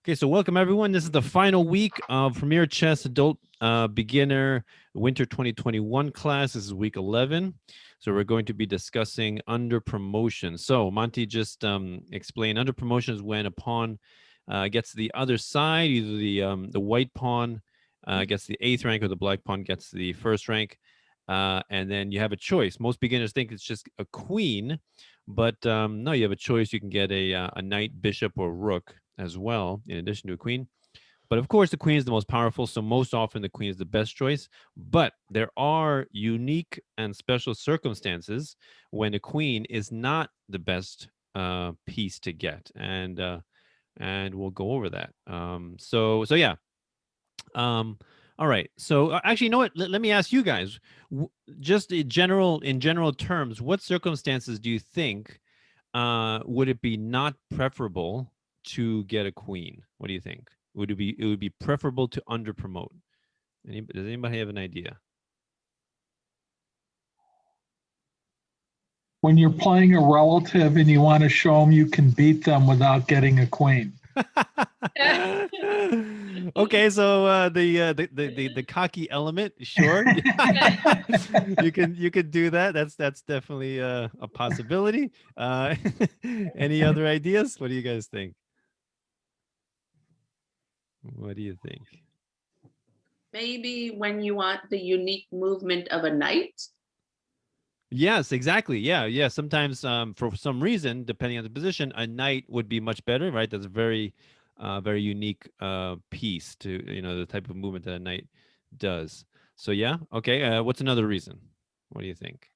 Okay, so welcome everyone. This is the final week of Premier Chess Adult Beginner Winter 2021 class. This is week 11. So we're going to be discussing under promotion. So Monty just explained under promotion is when a pawn gets to the other side, either the white pawn gets the 8th rank or the black pawn gets the 1st rank. And then you have a choice. Most beginners think it's just a queen, but no, you have a choice. You can get a knight, bishop, or rook as well, in addition to a queen. But of course, the queen is the most powerful, so most often the queen is the best choice. But there are unique and special circumstances when a queen is not the best piece to get, and we'll go over that. So yeah. All right. So actually, you know what? Let me ask you guys, just in general terms, what circumstances do you think would it be not preferable to get a queen? What do you think? Would it would be preferable to under promote? Does anybody have an idea? When you're playing a relative and you want to show them you can beat them without getting a queen. Okay, so the cocky element, sure. you can do that. That's definitely a possibility. Any other ideas? What do you guys think? What do you think? Maybe when you want the unique movement of a knight. Yes, exactly. Yeah. Sometimes for some reason, depending on the position, a knight would be much better, right? That's a very unique piece to, the type of movement that a knight does. So yeah, okay. What's another reason? What do you think?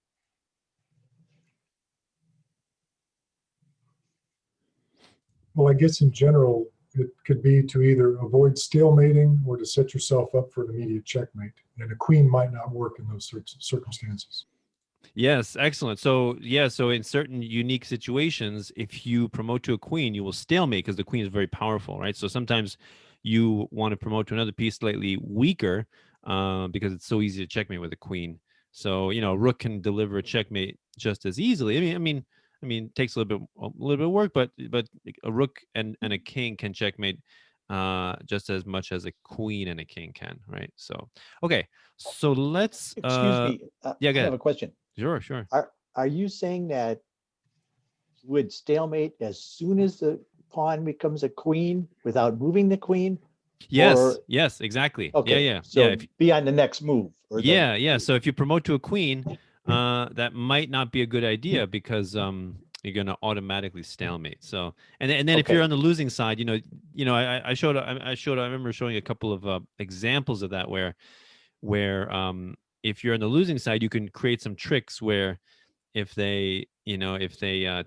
Well, I guess in general, it could be to either avoid stalemating or to set yourself up for an immediate checkmate. And a queen might not work in those circumstances. Yes, excellent. So yeah, so in certain unique situations, if you promote to a queen, you will stalemate because the queen is very powerful, right? So sometimes you want to promote to another piece slightly weaker because it's so easy to checkmate with a queen. So a rook can deliver a checkmate just as easily. I mean, it takes a little bit of work, but a rook and a king can checkmate just as much as a queen and a king can, right? So okay, so let's Excuse me. yeah, I go have ahead. a question. Sure. Are you saying that would stalemate as soon as the pawn becomes a queen without moving the queen? Yes, Or, yes, exactly. okay, Yeah. so be on the next move. Or Yeah. So if you promote to a queen, that might not be a good idea because you're gonna automatically stalemate. So and then if you're on the losing side, I remember showing a couple of examples of that where if you're on the losing side, you can create some tricks where if they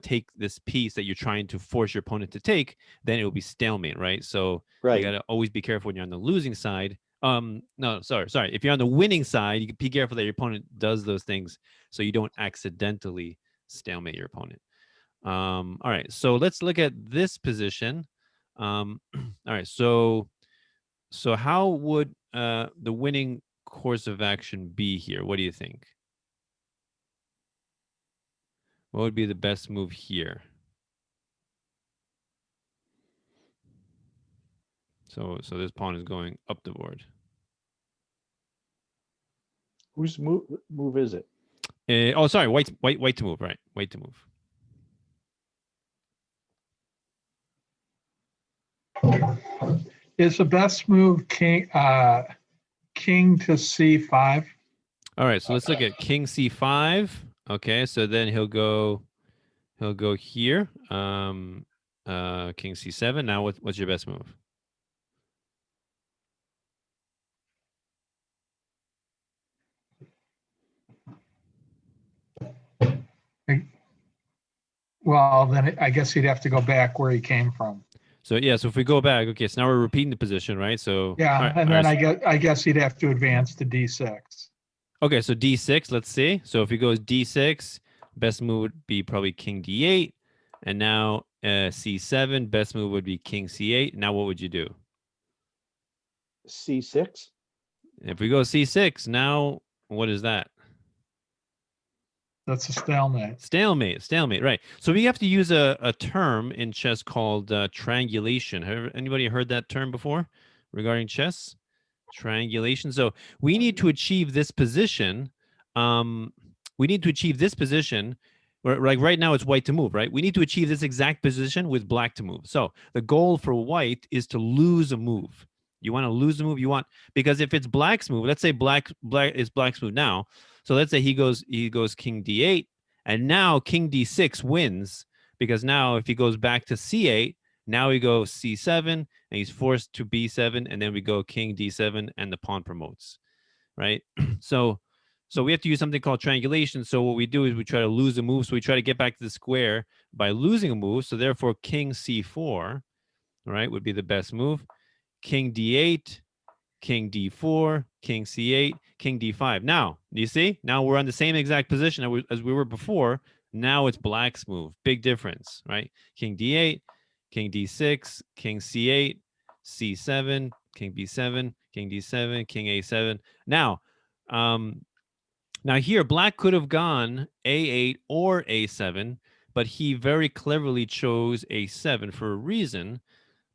take this piece that you're trying to force your opponent to take, then it will be stalemate, right? So you got to always be careful when you're on the losing side. No, sorry. If you're on the winning side, you can be careful that your opponent does those things so you don't accidentally stalemate your opponent. All right, so let's look at this position. All right, so how would the winning course of action be here? What do you think? What would be the best move here? So this pawn is going up the board. Whose move is it? Oh, sorry, white to move, right? White to move. Is the best move king to c5? All right, so let's look at king c5. Okay, so then he'll go here. King c7. Now what's your best move? Well, then I guess he'd have to go back where he came from. So yeah, so if we go back, okay, so now we're repeating the position, right? So Yeah, right, and then I guess he'd have to advance to d6. Okay, so d6, let's see. So if he goes d6, best move would be probably king d8. And now c7, best move would be king c8. Now what would you do? C6. If we go c6, now what is that? That's a stalemate. Stalemate, right. So we have to use a term in chess called triangulation. Have anybody heard that term before regarding chess? Triangulation. So we need to achieve this position. We need to achieve this position. Like right now, it's white to move, right? We need to achieve this exact position with black to move. So the goal for white is to lose a move. You want to lose a move. You want, because if it's black's move, let's say black is black's move now. So let's say he goes king d8, and now king d6 wins, because now if he goes back to c8, now we go c7, and he's forced to b7, and then we go king d7, and the pawn promotes, right? So we have to use something called triangulation. So what we do is we try to lose a move. So we try to get back to the square by losing a move. So therefore, king c4, right, would be the best move. King d8, king d4, king c8, king d5. Now, do you see? Now we're on the same exact position as we were before. Now it's black's move. Big difference, right? King d8, king d6, king c8, c7, king b7, king d7, king a7. Now here black could have gone a8 or a7, but he very cleverly chose a7 for a reason.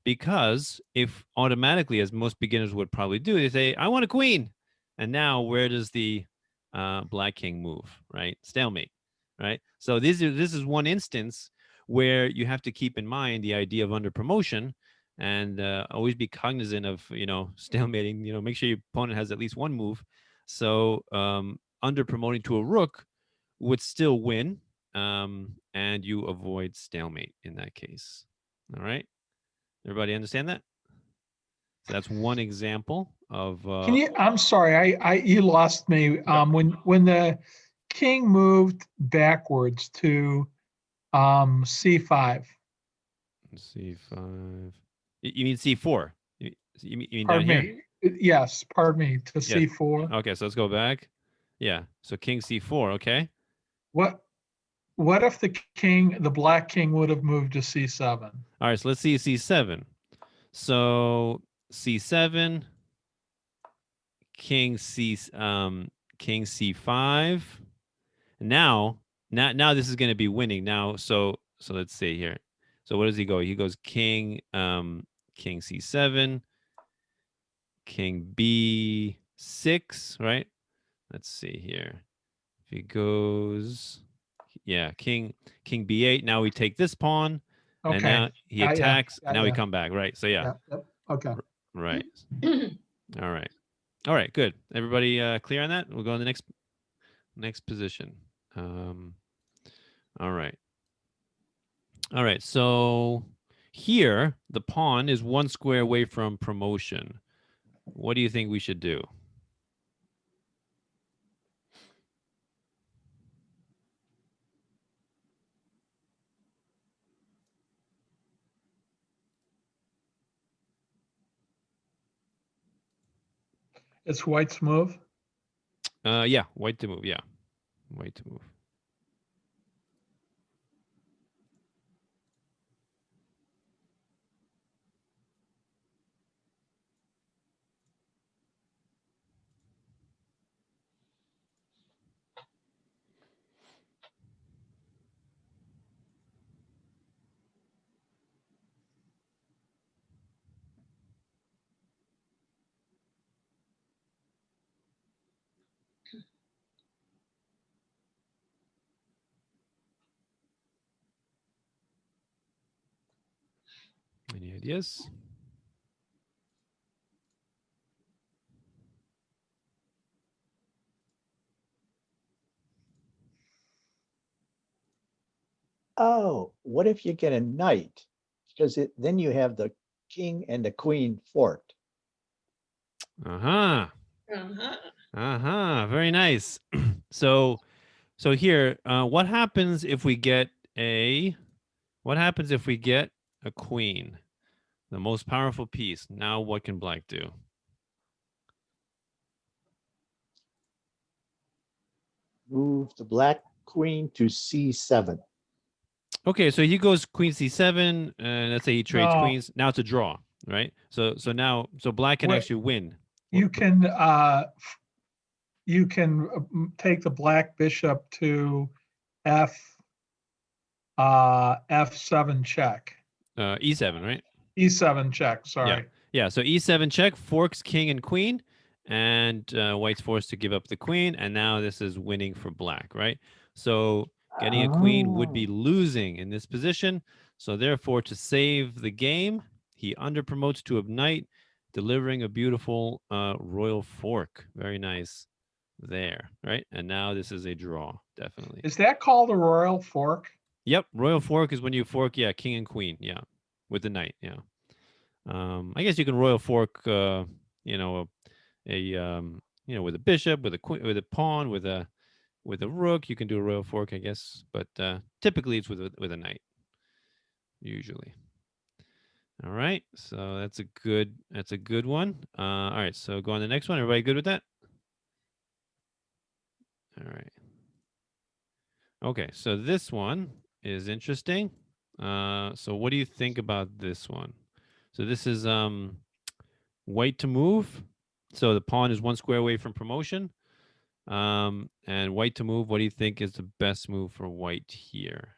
Because if automatically, as most beginners would probably do, they say, I want a queen. And now where does the black king move, right? Stalemate, right? So this is one instance where you have to keep in mind the idea of under promotion, and always be cognizant of, stalemating, make sure your opponent has at least one move. So under promoting to a rook would still win, and you avoid stalemate in that case. All right. Everybody understand that? So that's one example of. Can you? I'm sorry, you lost me. When the king moved backwards to c5. C5. You mean c4? You mean Pardon down here? me. Yes, pardon me. To c4. Okay, so let's go back. Yeah. So king c4. Okay. What if the black king would have moved to c7? All right. So let's see c7. So c7, king c5. Now this is going to be winning now. So let's see here. So what does he go? He goes king c7, king b6, right? Let's see here. If he goes, yeah, king b8. Now we take this pawn, and now he attacks. Now we come back, right? So yeah. Okay. Right. All right. Good. Everybody clear on that? We'll go on the next position. All right. So here the pawn is one square away from promotion. What do you think we should do? It's white's move. Yeah, white to move. Yeah, white to move. Any ideas? Oh, what if you get a knight? Because then you have the king and the queen forked. Very nice. So here, what happens if we get a queen? The most powerful piece. Now what can black do? Move the black queen to c7. Okay, so he goes queen c7, and let's say he trades No. queens. Now it's a draw, right? So black can Wait. actually win. You can take the black bishop to F7 check. E7, right? E7 check, sorry. Yeah, so E7 check, forks king and queen, and white's forced to give up the queen, and now this is winning for black, right? So getting a queen would be losing in this position. So therefore, to save the game, he underpromotes to a knight, delivering a beautiful royal fork. Very nice there, right? And now this is a draw, definitely. Is that called a royal fork? Yep, royal fork is when you fork, yeah, king and queen, yeah, with the knight, yeah. I guess you can royal fork, you know, you know, with a bishop, with a queen, with a pawn, with a rook. You can do a royal fork, I guess, but typically it's with a knight, usually. All right, so that's a good one. All right, so go on to the next one. Everybody good with that? All right. Okay, so this one is interesting. So what do you think about this one? So this is white to move. So the pawn is one square away from promotion. And white to move. What do you think is the best move for white here?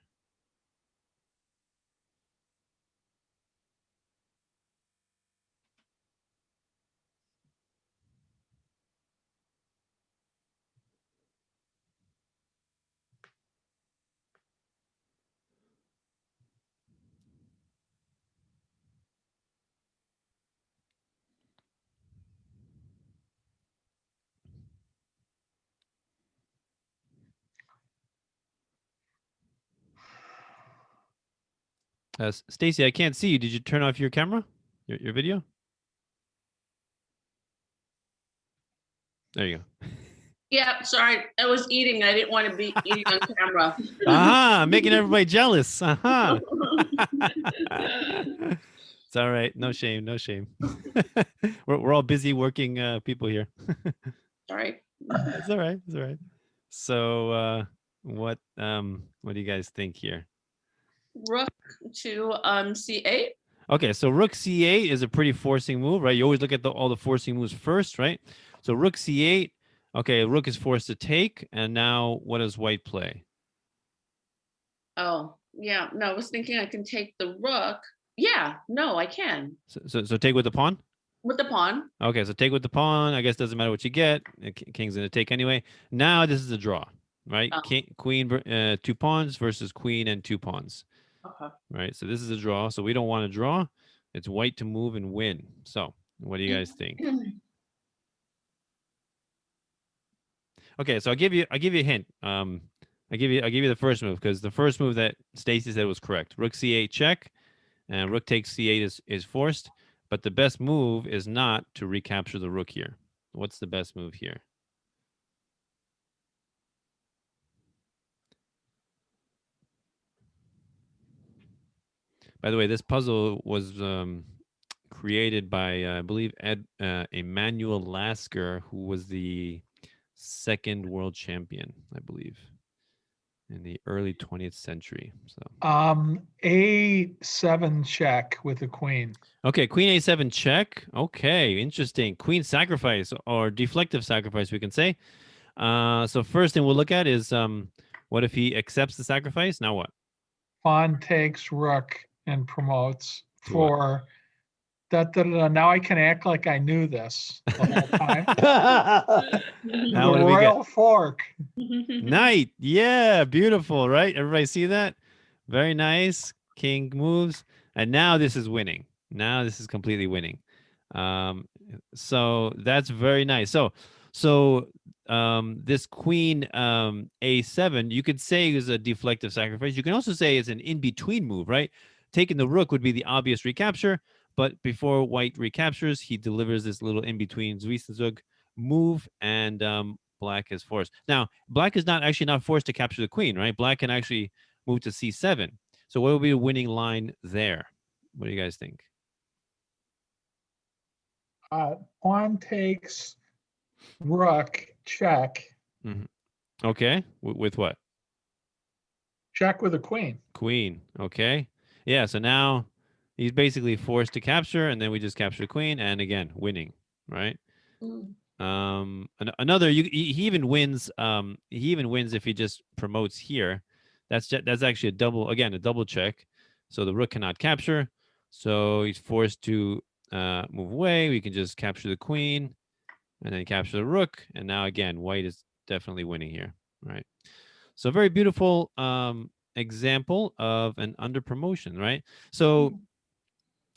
Stacy, I can't see you. Did you turn off your camera? Your video? There you go. Yeah, sorry, I was eating. I didn't want to be eating on camera. Aha, making everybody jealous. Aha. It's all right. No shame. No shame. we're all busy working people here. Sorry. It's all right. It's all right. So what do you guys think here? Rook to C8. Okay, so rook c8 is a pretty forcing move, right? You always look at all the forcing moves first, right? So rook c8. Okay, rook is forced to take, and now what does white play? Oh, yeah. No, I was thinking I can take the rook. Yeah, no, I can. So take with the pawn? With the pawn. Okay, so take with the pawn. I guess doesn't matter what you get. King's going to take anyway. Now this is a draw, right? Oh. King, queen, two pawns versus queen and two pawns, Okay. right? So this is a draw. So we don't want to draw. It's white to move and win. So what do you guys think? Okay, so I'll give you a hint. I'll give you the first move because the first move that Stacy said was correct. Rook c8 check, and rook takes c8 is forced. But the best move is not to recapture the rook here. What's the best move here? By the way, this puzzle was created by, I believe, Emanuel Lasker, who was the second world champion, I believe, in the early 20th century. So A7 check with the queen. okay, queen a7 check. Okay, interesting. Queen sacrifice or deflective sacrifice, we can say. So first thing we'll look at is what if he accepts the sacrifice? Now what? Pawn takes rook and promotes To what? for now I can act like I knew this the whole time. How The do we get? royal fork. Knight. Yeah, beautiful, right? Everybody see that? Very nice. King moves. And now this is winning. Now this is completely winning. So that's very nice. So this queen a7, you could say is a deflective sacrifice. You can also say it's an in-between move, right? Taking the rook would be the obvious recapture, but before white recaptures, he delivers this little in-between Zugzwang move, and black is forced. Now, black is actually not forced to capture the queen, right? Black can actually move to c7. So what would be the winning line there? What do you guys think? Pawn takes rook check. Okay, with what? Check with a queen. Queen. Okay. Yeah, so now he's basically forced to capture, and then we just capture the queen, and again, winning, right? Another, he even wins. He even wins if he just promotes here. That's actually a double check. So the rook cannot capture. So he's forced to move away. We can just capture the queen and then capture the rook. And now again, white is definitely winning here, right? So very beautiful example of an under promotion, right? So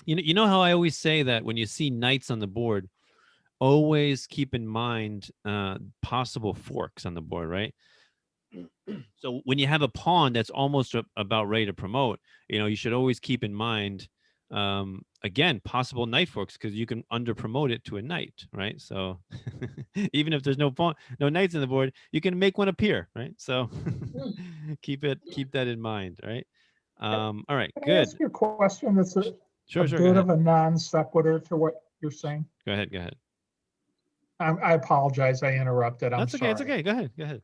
you know how I always say that when you see knights on the board, always keep in mind possible forks on the board, right? So when you have a pawn that's almost about ready to promote, you should always keep in mind, again, possible knight forks, because you can under promote it to a knight, right? So even if there's no knights on the board, you can make one appear, right? So keep that in mind, right? All right, Can I good. ask you a question that's a Sure, go bit ahead. of a non sequitur to what you're saying? Go ahead. I apologize. I interrupted. I'm That's okay. It's sorry. okay. Go ahead.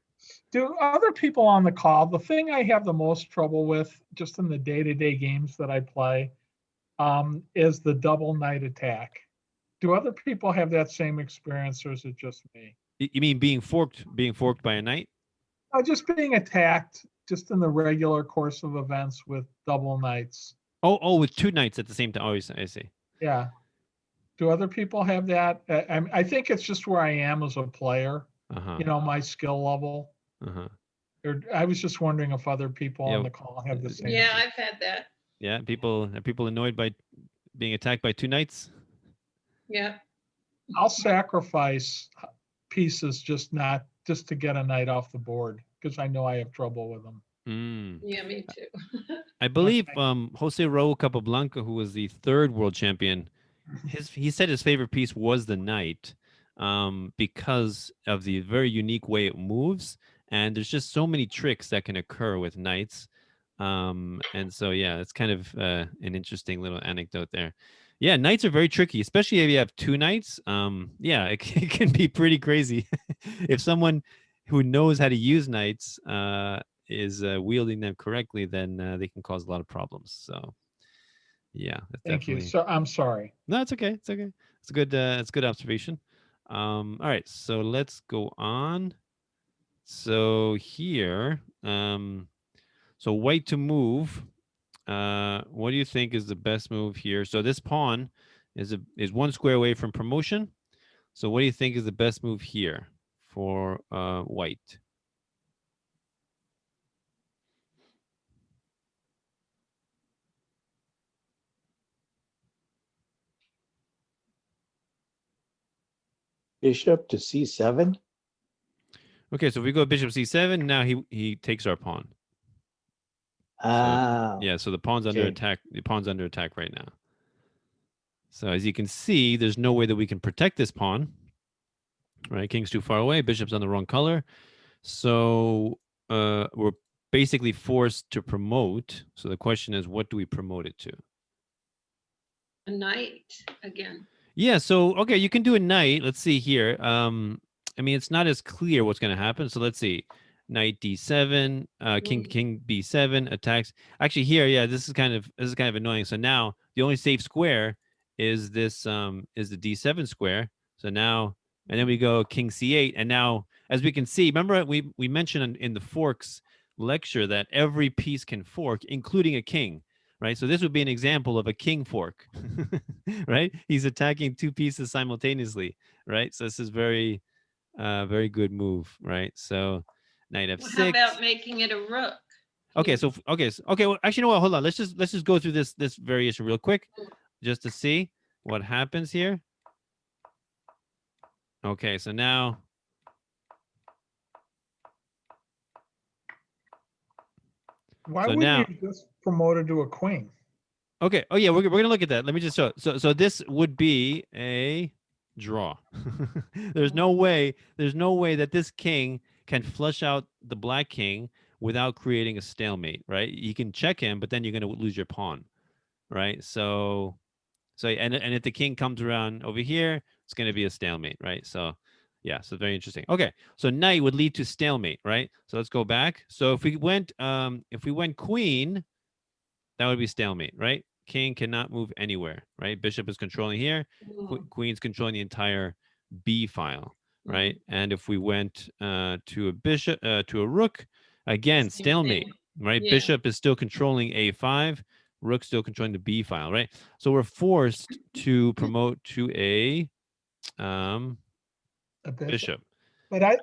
Do other people on the call, the thing I have the most trouble with just in the day-to-day games that I play, is the double knight attack. Do other people have that same experience, or is it just me? You mean being forked by a knight? Just being attacked just in the regular course of events with double knights. Oh, with two knights at the same time. Oh, I see. Yeah. Do other people have that? I think it's just where I am as a player, my skill level. I was just wondering if other people on the call have the same. Yeah, I've had that. Yeah, are people annoyed by being attacked by two knights? Yeah. I'll sacrifice pieces just to get a knight off the board because I know I have trouble with them. Yeah, me too. I believe Jose Raul Capablanca, who was the third world champion, he said his favorite piece was the knight, because of the very unique way it moves, and there's just so many tricks that can occur with knights. And so yeah, it's kind of an interesting little anecdote there. Yeah, knights are very tricky, especially if you have two knights. Yeah, it can be pretty crazy if someone who knows how to use knights is wielding them correctly, then they can cause a lot of problems. So yeah, that's Thank definitely... you. So I'm sorry. No, it's okay. It's okay. It's a good observation. All right, so let's go on. So here, so white to move. What do you think is the best move here? So this pawn is one square away from promotion. So what do you think is the best move here for white? Bishop to c7. Okay, so if we go bishop c7, now he takes our pawn. Yeah, so the pawn's under attack. The pawn's under attack right now. So as you can see, there's no way that we can protect this pawn. Right, king's too far away. Bishop's on the wrong color. So we're basically forced to promote. So the question is, what do we promote it to? A knight again. Yeah, so okay, you can do a knight. Let's see here. I mean, it's not as clear what's going to happen. So let's see. Knight d7, king b7 attacks. Actually, here, yeah, this is kind of annoying. So now the only safe square is this is the d7 square. So now, and then we go king c8, and now as we can see, remember we mentioned in the forks lecture that every piece can fork, including a king. Right, so this would be an example of a king fork, right? He's attacking two pieces simultaneously, right? So this is very good move, right? So knight f6. How about making it a rook? Okay, so well, actually, no, well, hold on. Let's just go through this variation real quick, just to see what happens here. Okay, so now. Why would you just promote it to a queen? Okay. Oh yeah, we're gonna look at that. Let me just show. So this would be a draw. There's no way that this king can flush out the black king without creating a stalemate, right? You can check him, but then you're gonna lose your pawn, right? So and if the king comes around over here, it's gonna be a stalemate, right? So yeah, so very interesting. Okay, so knight would lead to stalemate, right? So let's go back. So if we went queen, that would be stalemate, right? King cannot move anywhere, right? Bishop is controlling here. Queen's controlling the entire B file, right? And if we went to a bishop, to a rook, again, stalemate, right? Yeah. Bishop is still controlling A5, rook still controlling the B file, right? So we're forced to promote to a A bishop. bishop. But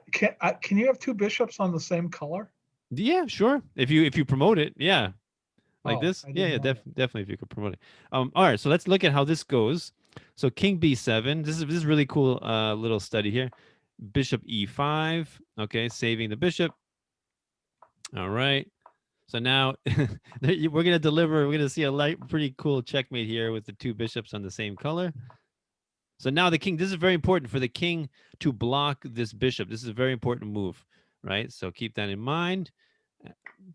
can you have two bishops on the same color? Yeah, sure. If you promote it, yeah, like Oh, this, I yeah, didn't yeah, know that. definitely if you could promote it. All right, so let's look at how this goes. So King B7. This is really cool little study here. Bishop E5. Okay, saving the bishop. All right. So now we're gonna deliver. We're gonna see a pretty cool checkmate here with the two bishops on the same color. So now the king. This is very important for the king to block this bishop. This is a very important move, right? So keep that in mind.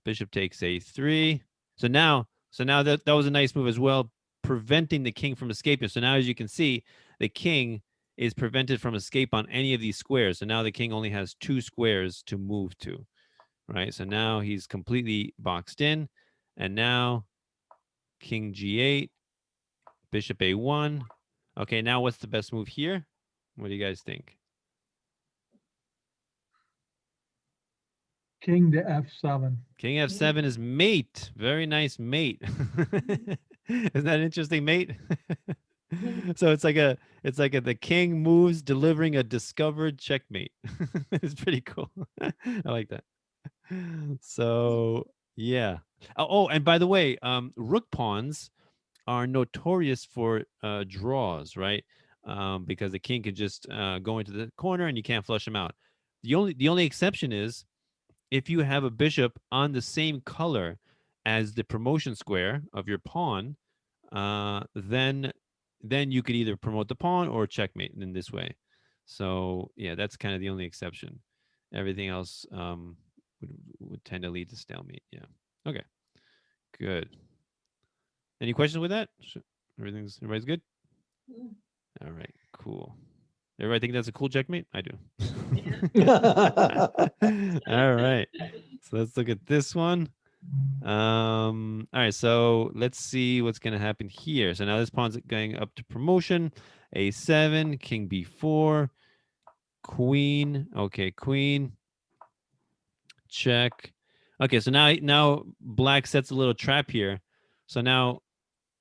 Bishop takes A3. So now that was a nice move as well, preventing the king from escaping. So now, as you can see, the king is prevented from escape on any of these squares. So now the king only has 2 squares to move to, right? So now he's completely boxed in. And now king G8, bishop A1. Okay, now what's the best move here? What do you guys think? King to F7. King F7 is mate. Very nice mate. Isn't that an interesting mate? So it's like the king moves delivering a discovered checkmate. It's pretty cool. I like that. So yeah. Oh, and by the way, rook pawns are notorious for draws, right? Because the king can just go into the corner and you can't flush him out. The only exception is if you have a bishop on the same color as the promotion square of your pawn, then you could either promote the pawn or checkmate in this way. So yeah, that's kind of the only exception. Everything else would tend to lead to stalemate. Yeah. Okay. Good. Any questions with that? Everybody's good? All right. Cool. Everybody think that's a cool checkmate? I do. All right. So let's look at this one. All right, so let's see what's going to happen here. So now this pawn's going up to promotion. A7, king B4, queen. Okay, queen. Check. Okay, so now black sets a little trap here. So now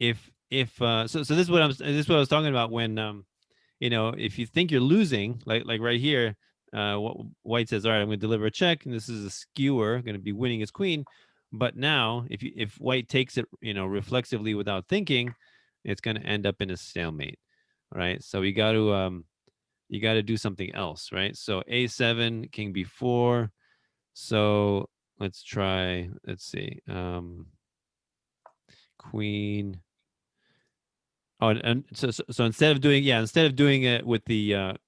if so this is what I was talking about when if you think you're losing, like right here, white says, all right, I'm going to deliver a check, and this is a skewer, going to be winning his queen. But now, if white takes it, reflexively without thinking, it's going to end up in a stalemate. All right, so you got to do something else, right? So A7, king B4. So let's try. Let's see, queen. Oh, and so instead of doing it with the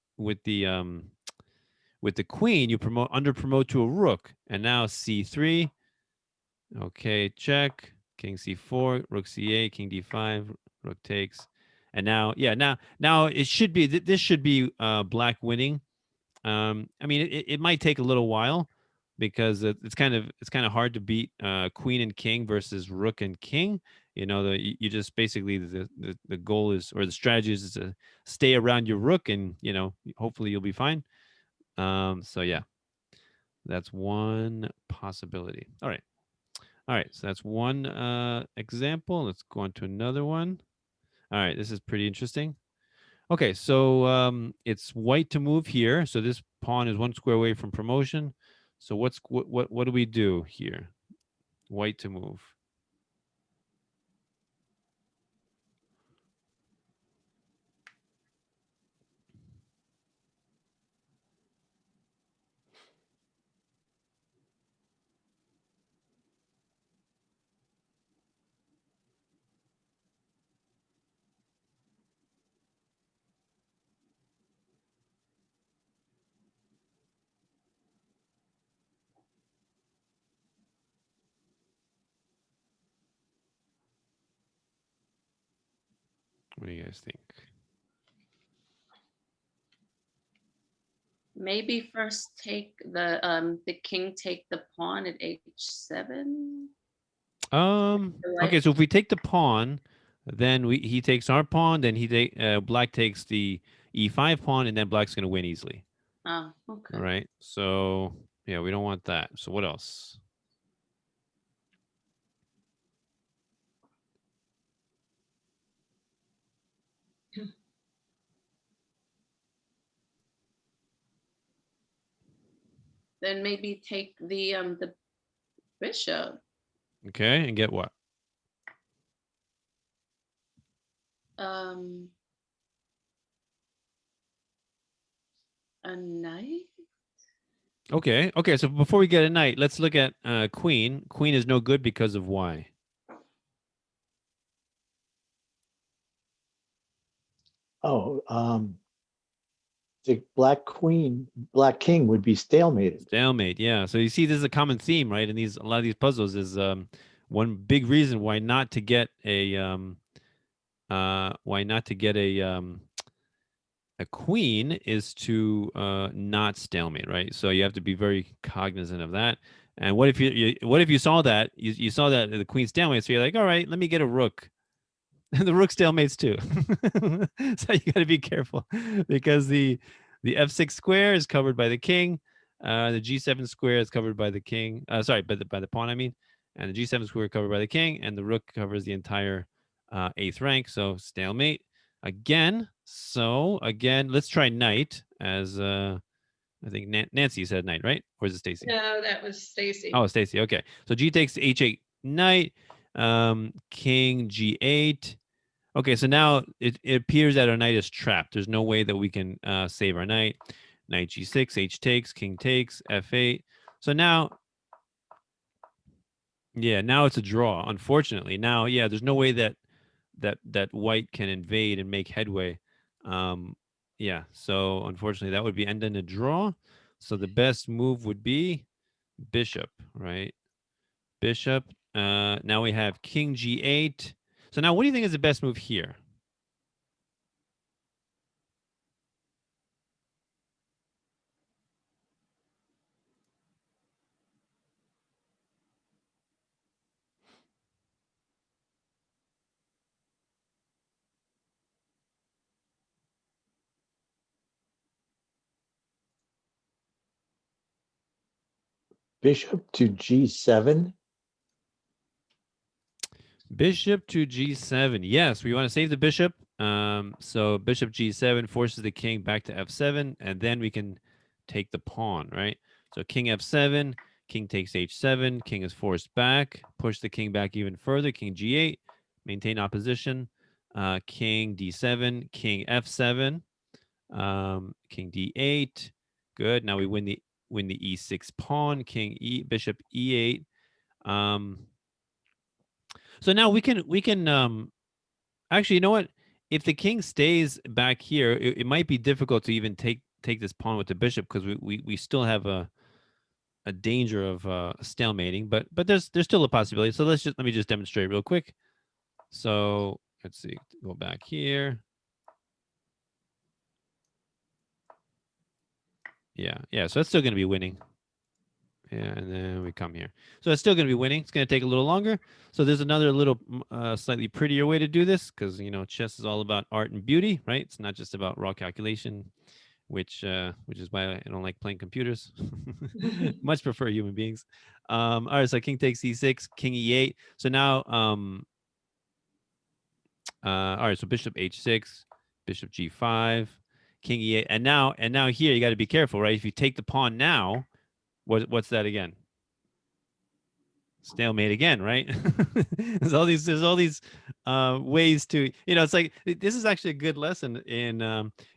queen, you under promote to a rook, and now C3. Okay, check. King C4, rook C8, king D5, rook takes, and now it should be this should be black winning. I mean, it might take a little while because it's kind of hard to beat queen and king versus rook and king. You just basically the goal is, or the strategy is to stay around your rook, and hopefully you'll be fine. So yeah, that's one possibility. All right, so that's one example. Let's go on to another one. All right, this is pretty interesting. Okay, so it's white to move here. So this pawn is 1 square away from promotion. So what do we do here? White to move. What do you guys think? Maybe first take the king take the pawn at H7. Okay, so if we take the pawn, then he takes our pawn, then black takes the E5 pawn, and then black's going to win easily. Oh, okay. All right. So yeah, we don't want that. So what else? Then maybe take the bishop. Okay, and get what? A knight. Okay, okay. So before we get a knight, let's look at queen. Queen is no good because of why? Oh, the black king would be stalemated. Stalemate, yeah. So you see, this is a common theme, right? In a lot of these puzzles is one big reason why not to get a a queen is to not stalemate, right? So you have to be very cognizant of that. And what if what if you saw that you saw that the queen stalemate? So you're like, all right, let me get a rook. The rook stalemates too. So you got to be careful because the f6 square is covered by the king. The g7 square is covered by the king. Sorry, by the pawn, I mean. And the g7 square covered by the king, and the rook covers the entire 8th rank. So stalemate again. So again, let's try knight as I think Nancy said knight, right? Or is it Stacy? No, that was Stacy. Oh, Stacy. Okay. So g takes h8 knight. King g8. Okay, so now it appears that our knight is trapped. There's no way that we can save our knight. Knight g6, h takes, king takes, f8. So now, yeah, now it's a draw. Unfortunately, now, yeah, there's no way that white can invade and make headway. Yeah, so unfortunately, that would be end in a draw. So the best move would be bishop, right? Bishop. Now we have king g8. So now, what do you think is the best move here? Bishop to g7. Bishop to g7. Yes, we want to save the bishop. So bishop g7 forces the king back to f7, and then we can take the pawn, right? So king f7, king takes h7, king is forced back, push the king back even further, king g8, maintain opposition, king d7, king f7, king d8. Good. Now we win the e6 pawn, bishop e8. So now we can actually, you know what? If the king stays back here, it might be difficult to even take this pawn with the bishop because we still have a danger of stalemating, but there's still a possibility. So let me just demonstrate real quick. So let's see, go back here. Yeah. So it's still going to be winning. Yeah, and then we come here. So it's still going to be winning. It's going to take a little longer. So there's another little slightly prettier way to do this because, chess is all about art and beauty, right? It's not just about raw calculation, which is why I don't like playing computers. Much prefer human beings. All right, so king takes e6, king e8. So now, all right, so bishop h6, bishop g5, king e8. And now here you got to be careful, right? If you take the pawn now, what's that again? Stalemate again, right? there's all these ways to, it's like this is actually a good lesson in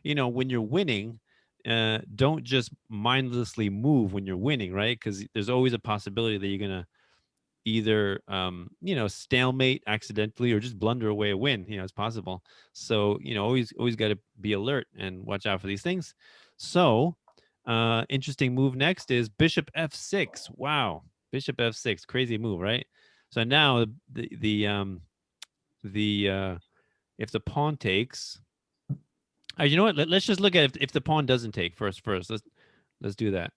when you're winning, don't just mindlessly move when you're winning, right? Because there's always a possibility that you're gonna either stalemate accidentally or just blunder away a win. It's possible. So always got to be alert and watch out for these things. So interesting move next is bishop f6. Wow. Bishop f6, crazy move, right? So now the if the pawn takes, you know what? Let's just look at if the pawn doesn't take first. Let's do that.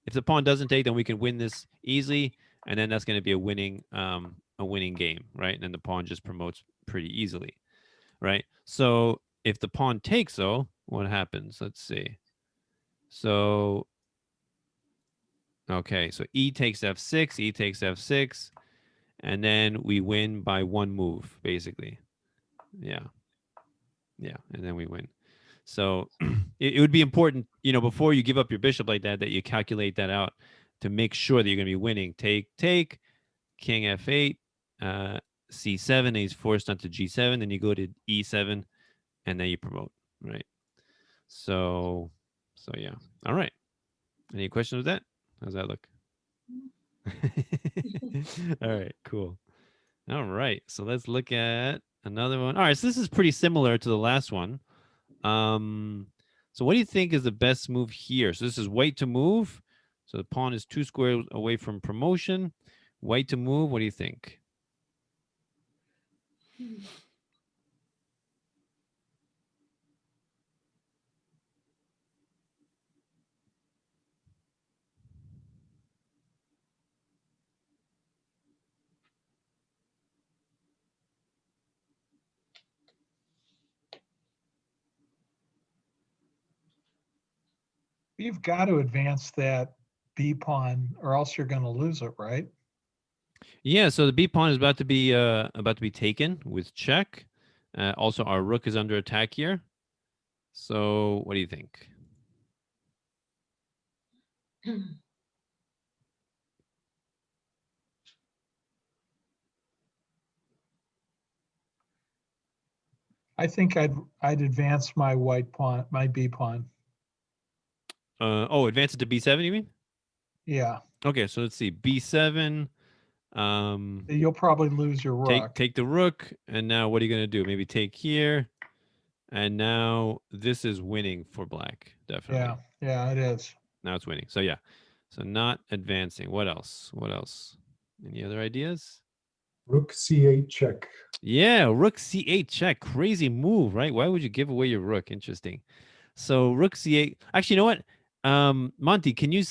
If the pawn doesn't take, then we can win this easily, and then that's going to be a winning game, right? And then the pawn just promotes pretty easily, right? So if the pawn takes, though, what happens? Let's see. So okay, so e takes f6, and then we win by one move, basically. Yeah. Yeah, and then we win. So it would be important, before you give up your bishop like that, that you calculate that out to make sure that you're going to be winning. Take, king f8, c7, and he's forced onto g7, then you go to e7, and then you promote, right? So yeah. All right. Any questions with that? How's that look? All right, cool. All right, so let's look at another one. All right, so this is pretty similar to the last one. So what do you think is the best move here? So this is white to move. So the pawn is 2 squares away from promotion. White to move. What do you think? You've got to advance that B pawn or else you're going to lose it, right? Yeah, so the B pawn is about to be taken with check. Also, our rook is under attack here. So what do you think? I think I'd advance my white pawn, my B pawn. Advance it to b7, you mean? Yeah, Okay, so let's see. b7. you'll probably lose your rook. Take the rook, and now what are you going to do? Maybe take here, and now this is winning for black, definitely. Yeah, it is. Now it's winning. So yeah, so not advancing. What else? Any other ideas? Rook c8 check. Yeah, rook c8 check. Crazy move, right? Why would you give away your rook? Interesting. So rook c8. Actually, you know what? Monty, can you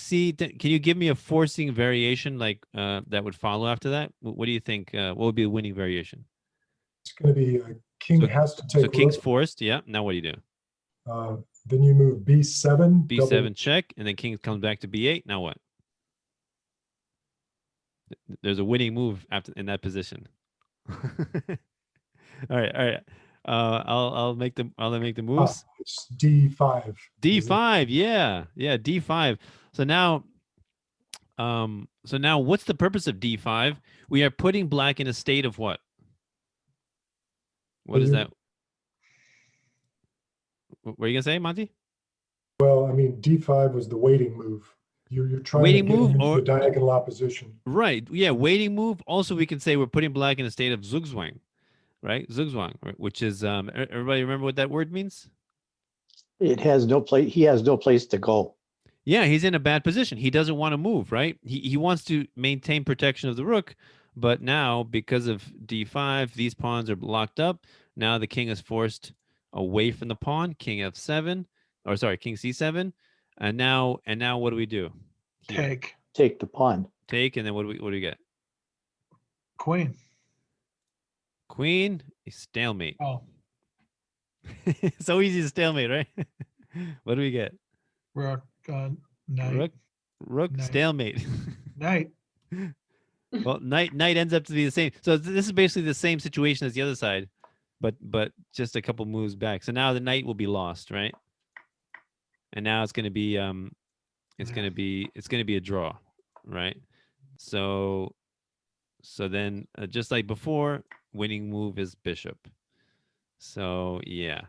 give me a forcing variation like that would follow after that? What do you think? What would be a winning variation? It's going to be king So- has to take So king's rook. forced. Yeah. Now what do you do? Then you move b7. B7 double- check, and then king comes back to b8. Now what? There's a winning move after in that position. All right. I'll make the moves. It's d5. D5, yeah, D5. So now, what's the purpose of D5? We are putting black in a state of what? What is that? What are you gonna say, Monty? Well, I mean, d5 was the waiting move. You're trying Waiting to get move him into or- the diagonal opposition. Right. Yeah, waiting move. Also, we can say we're putting black in a state of Zugzwang, right? Zugzwang, which is everybody remember what that word means? It has no place. He has no place to go. Yeah, he's in a bad position. He doesn't want to move, right? He wants to maintain protection of the rook, but now because of d5, these pawns are locked up. Now the king is forced away from the pawn. King f7, or sorry, king c7, and now what do we do? Here. Take the pawn. Take, and then what do we get? Queen. Queen, a stalemate. Oh, So easy to stalemate, right? What do we get? rook, knight. Rook, Knight. stalemate. Knight. Well, knight ends up to be the same. So this is basically the same situation as the other side, but just a couple moves back. So now the knight will be lost, right? And now it's going to be it's going to be a draw, right? So then just like before, winning move is bishop. So yeah.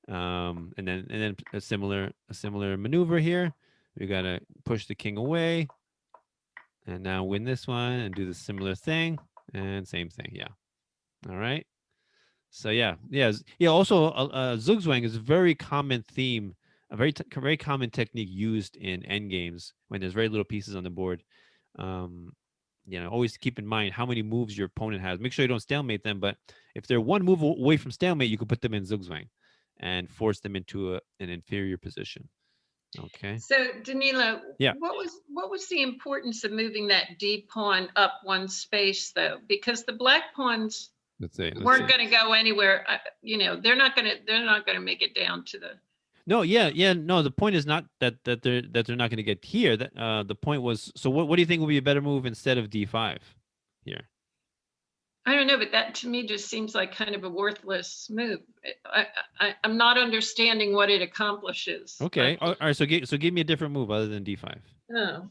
And then a similar maneuver here. We got to push the king away. And now win this one and do the similar thing and same thing. Yeah. All right. So yeah. Also, Zugzwang is a very common theme, a very common technique used in endgames when there's very little pieces on the board. Always keep in mind how many moves your opponent has. Make sure you don't stalemate them, but if they're one move away from stalemate, you can put them in Zugzwang and force them into an inferior position. Okay. So Danilo, Yeah. what was the importance of moving that D pawn up one space though? Because the black pawns Let's see. weren't going to go anywhere. They're not going to make it down to the. No, no. The point is not that they're not going to get here. That the point was. So what do you think would be a better move instead of D5 here? I don't know, but that to me just seems like kind of a worthless move. I'm not understanding what it accomplishes. Okay. All right. So give me a different move other than d5. Oh,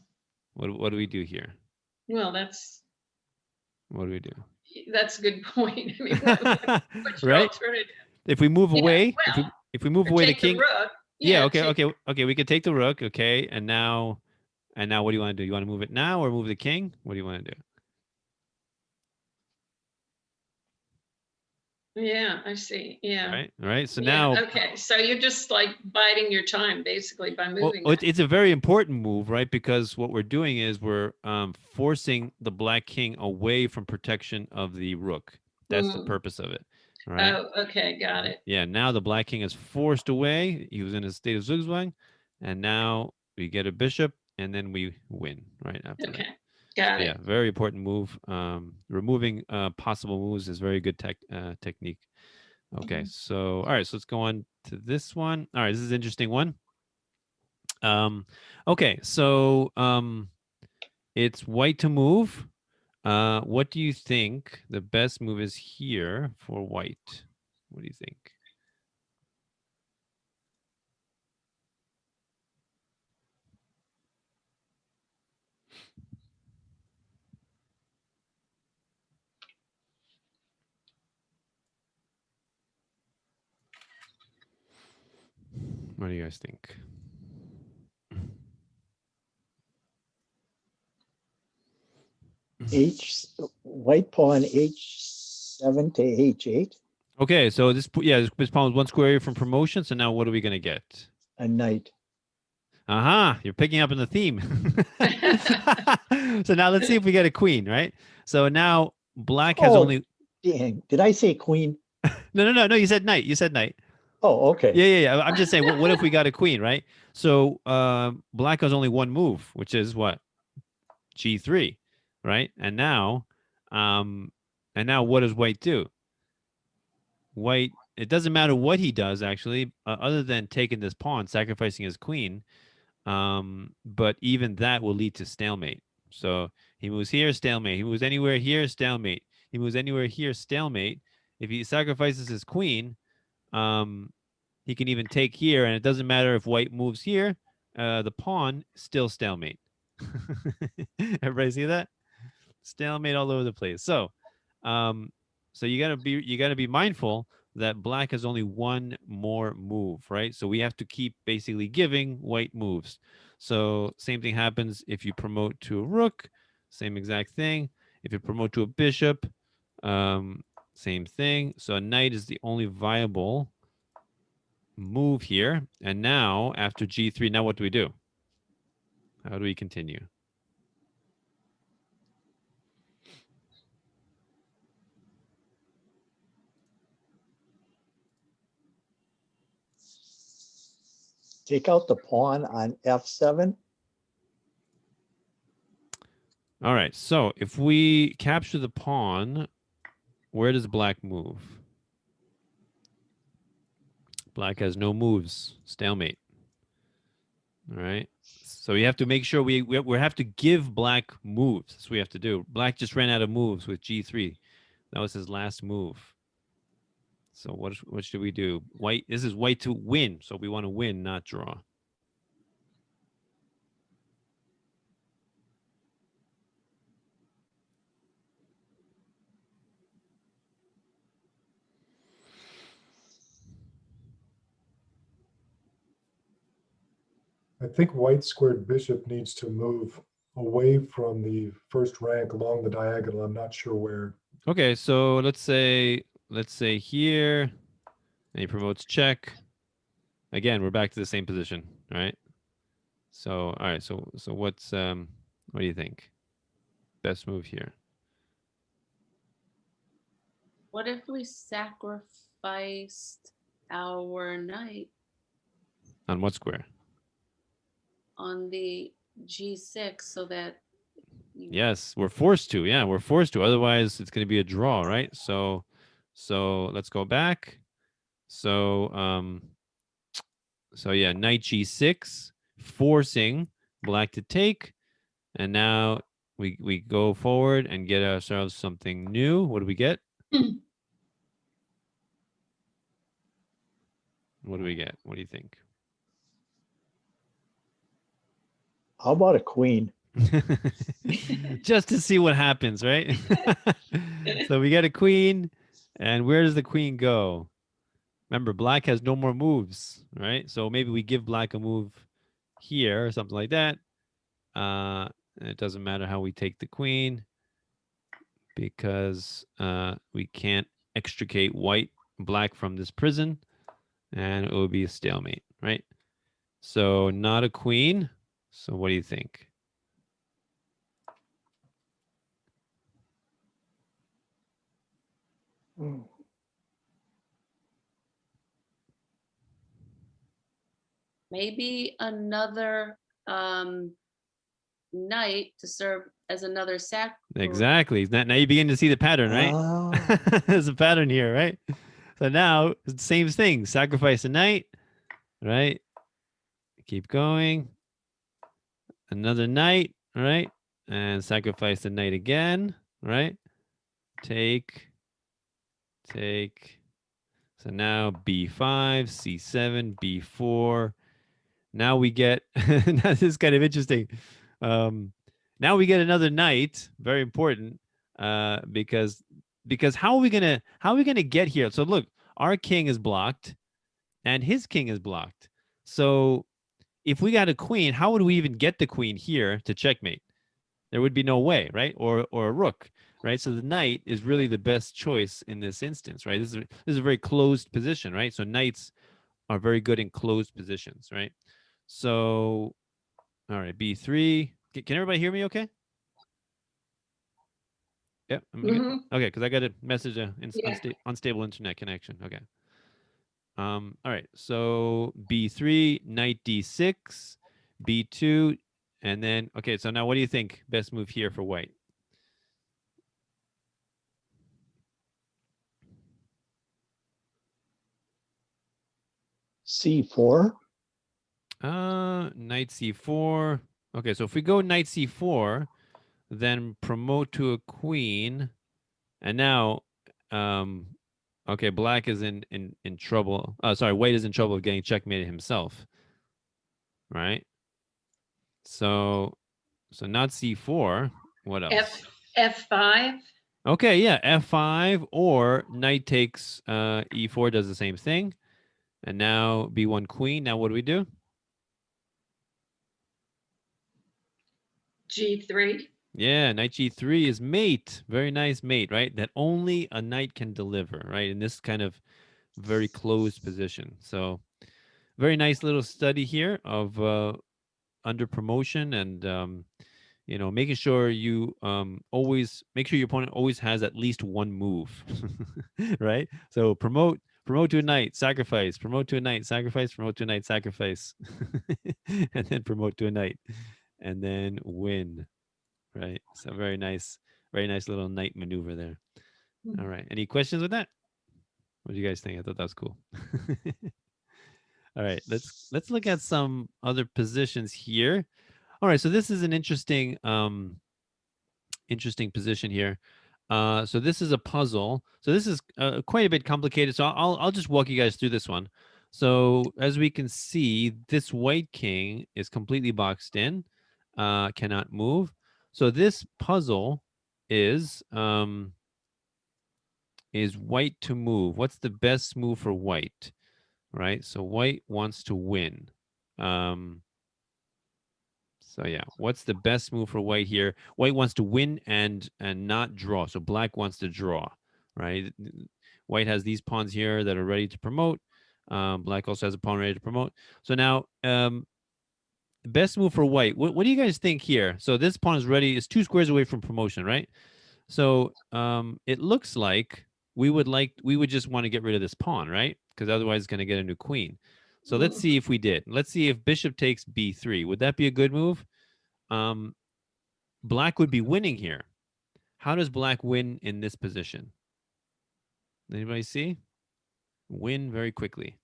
What do we do here? well, that's What do we do? a good point. I mean, what's your Right? alternative? If we move Yeah, away, well, if we move Or away the take the king. rook. Yeah. Okay. take- Okay. We could take the rook. Okay. And now what do you want to do? You want to move it now or move the king? What do you want to do? Yeah, I see. Yeah. Right. All right. So Yeah, now, okay, so you're just like biding your time basically by well, moving. it's a very important move, right? Because what we're doing is we're forcing the black king away from protection of the rook. That's the Mm. purpose of it. All right. Oh, okay, got it. Yeah. Now the black king is forced away. He was in a state of Zugzwang, and now we get a bishop, and then we win. Right after that. Okay, got Yeah, it. very important move. Removing possible moves is very good technique. Okay, so all right, so let's go on to this one. All right, this is an interesting one. Okay, so it's white to move. What do you think the best move is here for white? What do you think? What do you guys think? White pawn H7 to H8, Okay, so this pawn is one square away from promotion. So now what are we gonna get? a knight. Aha, you're picking up in the theme. So now let's see if we get a queen, right? So now black has Oh. only Dang, did I say queen? no, you said knight. You said knight. Oh, okay. Yeah. I'm just saying, what if we got a queen, right? So black has only one move, which is what? G3, right? And now what does white do? White, it doesn't matter what he does actually, other than taking this pawn, sacrificing his queen. But even that will lead to stalemate. So he moves here, stalemate. He moves anywhere here, stalemate. He moves anywhere here, stalemate. If he sacrifices his queen, he can even take here, and it doesn't matter if white moves here. The pawn still stalemate. Everybody see that? Stalemate all over the place. So, so you gotta be mindful that black has only one more move, right? So we have to keep basically giving white moves. So same thing happens if you promote to a rook, same exact thing. If you promote to a bishop, same thing. So a knight is the only viable move here. And now after G3, now what do we do? How do we continue? Take out the pawn on F7. All right, so if we capture the pawn, where does black move? Black has no moves, stalemate. All right, so we have to make sure we have to give black moves. That's what we have to do. Black just ran out of moves with G3. That was his last move. So what should we do? White. This is white to win, so we want to win, not draw. I think white squared bishop needs to move away from the first rank along the diagonal. I'm not sure where. Okay, so let's say here, and he promotes check. Again, we're back to the same position, right? So all right, so what do you think? Best move here. What if we sacrificed our knight On what square? on the G6 so that Yes, we're forced to. Yeah, we're forced to. Otherwise, it's going to be a draw, right? So let's go back. So yeah, knight G6, forcing black to take, and now we go forward and get ourselves something new. What do we get? What do we get? What do you think? How about a queen? Just to see what happens, right? So we get a queen, and where does the queen go? Remember, black has no more moves, right? So maybe we give black a move here or something like that. It doesn't matter how we take the queen because we can't extricate black from this prison, and it will be a stalemate, right? So not a queen. So what do you think? Maybe another knight to serve as another sac. Exactly. Now you begin to see the pattern, right? Ah, There's a pattern here, right? So now it's the same thing. Sacrifice a knight, right? Keep going. Another knight, right? And sacrifice the knight again, right? Take. So now b5, c7, b4. Now we get, now this is kind of interesting. Now we get another knight, very important, because how are we gonna get here? So look, our king is blocked, and his king is blocked. So if we got a queen, how would we even get the queen here to checkmate? There would be no way, right? Or a rook, right? So the knight is really the best choice in this instance, right? This is a very closed position, right? So knights are very good in closed positions, right? So, all right, b3. Can everybody hear me okay? Yep. Okay, because I got a message, Yeah. unstable internet connection. Okay. All right, so b3, knight d6, b2, and then, okay, so now what do you think best move here for white? C4. Knight c4. Okay, so if we go knight c4, then promote to a queen, and now, okay, black is in trouble. Sorry, white is in trouble of getting checkmated himself, right? So not c4. What else? F5. Okay, yeah, f5 or knight takes e4 does the same thing, and now b1 queen. Now what do we do? G3. Yeah, knight g3 is mate. Very nice mate, right? That only a knight can deliver, right? In this kind of very closed position. So very nice little study here of under promotion and making sure you always make sure your opponent always has at least one move, right? So promote to a knight, sacrifice, promote to a knight, sacrifice, promote to a knight, sacrifice, and then promote to a knight, and then win. Right. So very nice little knight maneuver there. All right. Any questions with that? What do you guys think? I thought that was cool. All right. Let's look at some other positions here. All right. So this is an interesting position here. So this is a puzzle. So this is quite a bit complicated. So I'll just walk you guys through this one. So as we can see, this white king is completely boxed in, cannot move. So this puzzle is white to move. What's the best move for white? Right? So white wants to win. So yeah, what's the best move for white here? White wants to win and not draw. So black wants to draw, right? White has these pawns here that are ready to promote. Black also has a pawn ready to promote. So now the best move for white. What do you guys think here? So this pawn is ready. It's 2 squares away from promotion, right? So it looks like we would just want to get rid of this pawn, right? Because otherwise it's going to get a new queen. So let's see if we did. Let's see if bishop takes b3. Would that be a good move? Black would be winning here. How does black win in this position? Anybody see? Win very quickly.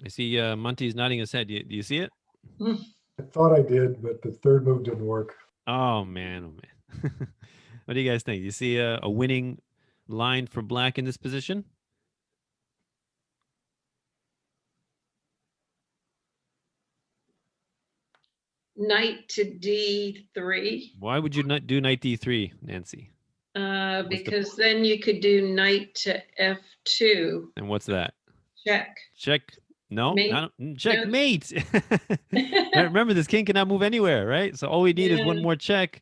I see Monty's nodding his head. Do you see it? I thought I did, but the third move didn't work. Oh man, oh man. What do you guys think? You see a winning line for black in this position? Knight to D3, Why would you not do knight d3, Nancy? the- because then you could do knight to F2, And what's that? check. Check. No, Mate. not checkmate. Remember, this king cannot move anywhere, right? So all we need is one Yeah. more check,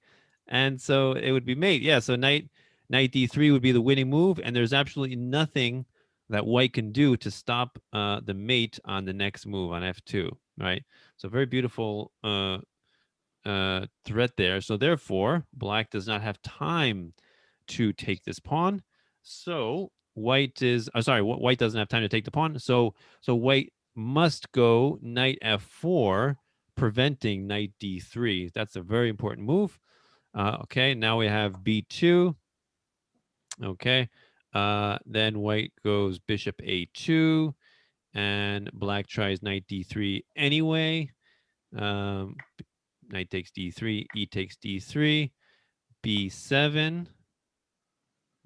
and so it would be mate. Yeah. So knight d3 would be the winning move, and there's absolutely nothing that white can do to stop the mate on the next move on f2, right? So very beautiful threat there. So therefore, black does not have time to take this pawn. So white is sorry, white doesn't have time to take the pawn. So white must go knight f4, preventing knight d3. That's a very important move. Okay, now we have b2. Okay, then white goes bishop a2, and black tries knight d3 anyway. Knight takes d3, e takes d3, b7.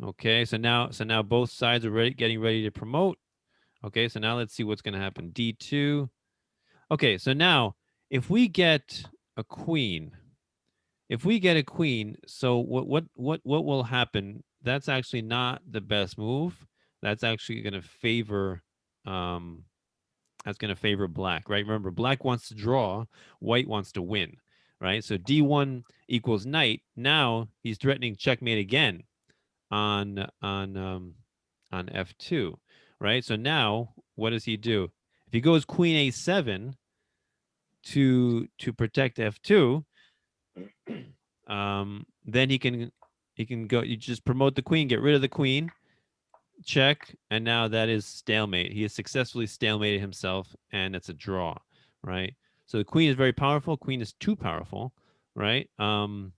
Okay, so now both sides are getting ready to promote. Okay, so now let's see what's going to happen. d2. Okay, so now if we get a queen, so what will happen? That's actually not the best move. That's actually going to favor black, right? Remember, black wants to draw, white wants to win, right? So d1 equals knight. Now he's threatening checkmate again on f2, right? So now what does he do? If he goes queen a7 to protect f2, then he can go. You just promote the queen, get rid of the queen, check, and now that is stalemate. He has successfully stalemated himself, and it's a draw, right? So the queen is very powerful. Queen is too powerful, right? So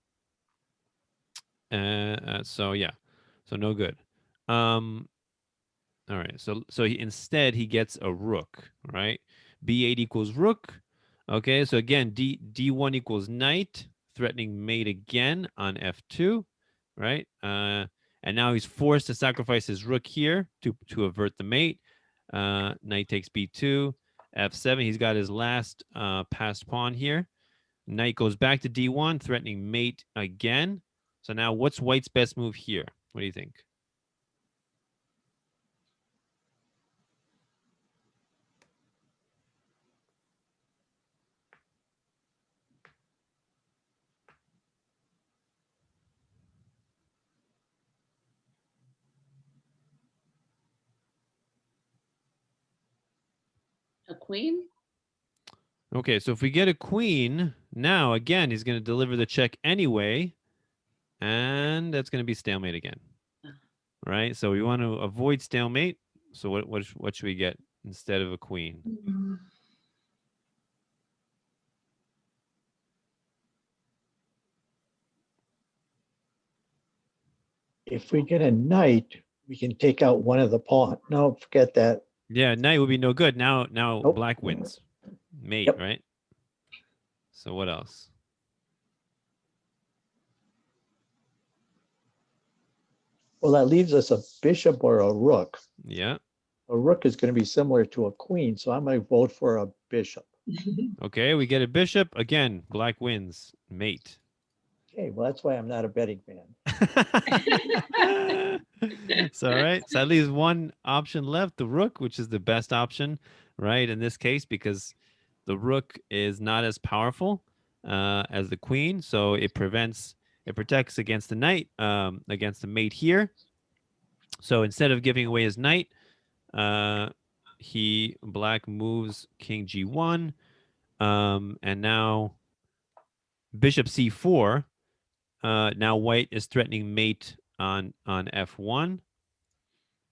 yeah, so no good. All right, so instead he gets a rook, right? b8 equals rook. Okay, so again, d1 equals knight, threatening mate again on f2, right? And now he's forced to sacrifice his rook here to avert the mate. Knight takes b2, f7. He's got his last passed pawn here. Knight goes back to d1, threatening mate again. So now what's white's best move here? What do you think? A queen? Okay, so if we get a queen, now again, he's going to deliver the check anyway, and that's going to be stalemate again, right? So we want to avoid stalemate. So what should we get instead of a queen? If we get a knight, we can take out one of the pawn. No, forget that. Yeah, knight would be no good. Now Nope. black wins. Mate, Yep. right? So what else? Well, that leaves us a bishop or a rook. Yeah. A rook is going to be similar to a queen, so I'm going to vote for a bishop. Okay, we get a bishop. Again, black wins. Mate. Okay, well, that's why I'm not a betting fan. So, all right. So that leaves one option left, the rook, which is the best option, right? In this case, because the rook is not as powerful as the queen. So it protects against the knight, against the mate here. So instead of giving away his knight, black moves king g1. And now bishop c4. Now white is threatening mate on f1.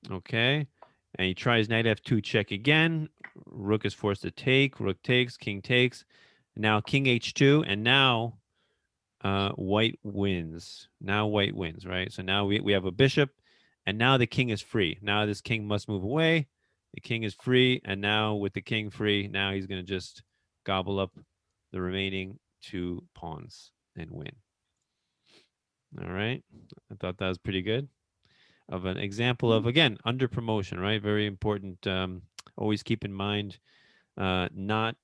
Okay. And he tries knight f2 check again. Rook is forced to take. Rook takes. King takes. Now king h2. And now white wins. Now white wins, right? So now we have a bishop. And now the king is free. Now this king must move away. The king is free, and now with the king free, now he's going to just gobble up the remaining 2 pawns and win. All right. I thought that was pretty good. Of an example of, again, under promotion, right? Very important. Always keep in mind, not,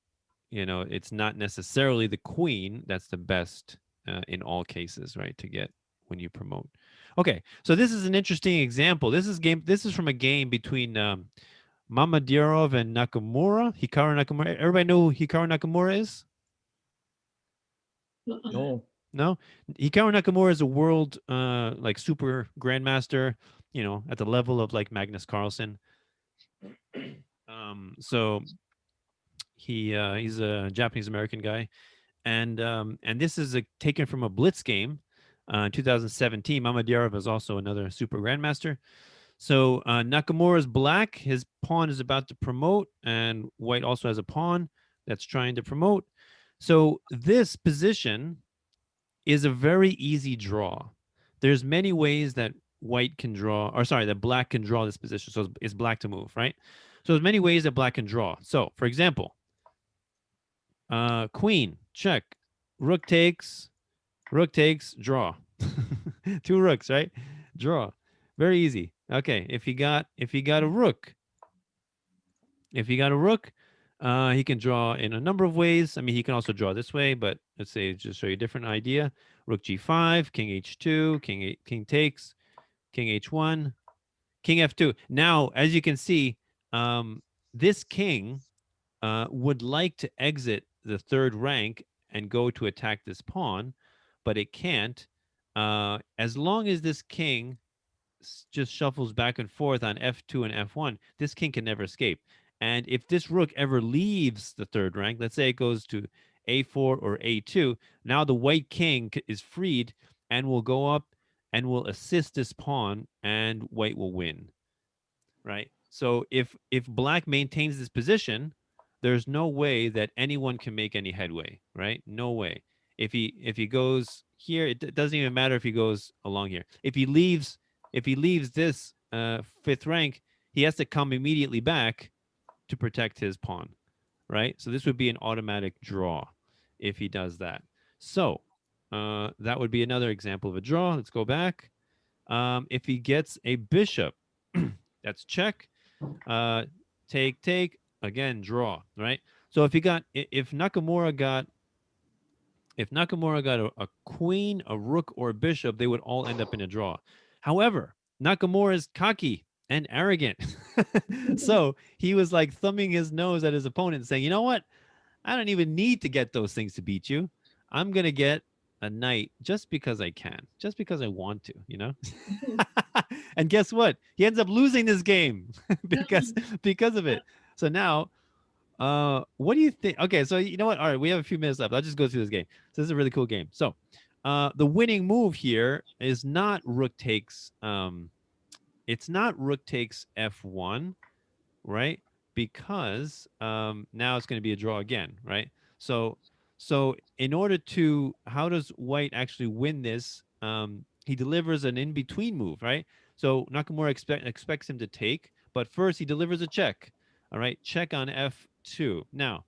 it's not necessarily the queen that's the best in all cases, right? To get when you promote. Okay, so this is an interesting example. This is from a game between Mamadirov and Nakamura, Hikaru Nakamura. Everybody know who Hikaru Nakamura is? No. No? Hikaru Nakamura is a world like super grandmaster, at the level of like Magnus Carlsen. So he's a Japanese American guy, and this is taken from a Blitz game, 2017. Mamadirov is also another super grandmaster. So Nakamura's black. His pawn is about to promote, and white also has a pawn that's trying to promote. So this position is a very easy draw. There's many ways that white can draw, or sorry, that black can draw this position. So it's black to move, right? So there's many ways that black can draw. So for example, queen, check, rook takes, draw. 2 rooks, right? Draw. Very easy. Okay, if he got a rook, he can draw in a number of ways. I mean, he can also draw this way, but let's say just show you a different idea. Rook g5, king h2, king takes, king h1, king f2. Now, as you can see, this king would like to exit the 3rd rank and go to attack this pawn, but it can't. As long as this king just shuffles back and forth on f2 and f1, this king can never escape. And if this rook ever leaves the 3rd rank, let's say it goes to a4 or a2, now the white king is freed and will go up and will assist this pawn, and white will win, right? So if black maintains this position, there's no way that anyone can make any headway, right? No way. If he goes here, it doesn't even matter if he goes along here. If he leaves this 5th rank, he has to come immediately back to protect his pawn, right? So this would be an automatic draw if he does that. So that would be another example of a draw. Let's go back. If he gets a bishop, that's check. Take, again, draw, right? So if Nakamura got a queen, a rook, or a bishop, they would all end up in a draw. However, Nakamura is cocky and arrogant. So he was like thumbing his nose at his opponent saying, you know what? I don't even need to get those things to beat you. I'm going to get a knight just because I can, just because I want to, And guess what? He ends up losing this game because of it. So now, what do you think? Okay, so you know what? All right, we have a few minutes left. I'll just go through this game. So this is a really cool game. So the winning move here is not rook takes. It's not rook takes f1, right? Because now it's going to be a draw again, right? So in order to, how does white actually win this? He delivers an in-between move, right? So Nakamura expects him to take, but first he delivers a check. All right, check on f2. Now,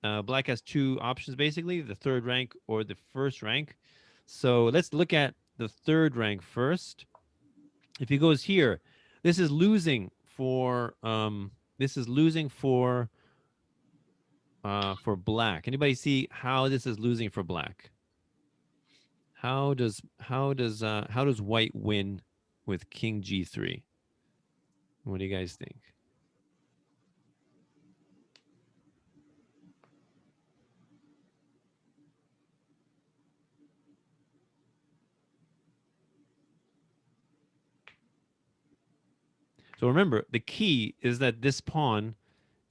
black has 2 options, basically, the 3rd rank or the 1st rank. So let's look at the 3rd rank first. If he goes here, this is losing for black. Anybody see how this is losing for black? How does white win with king g3? What do you guys think? So remember, the key is that this pawn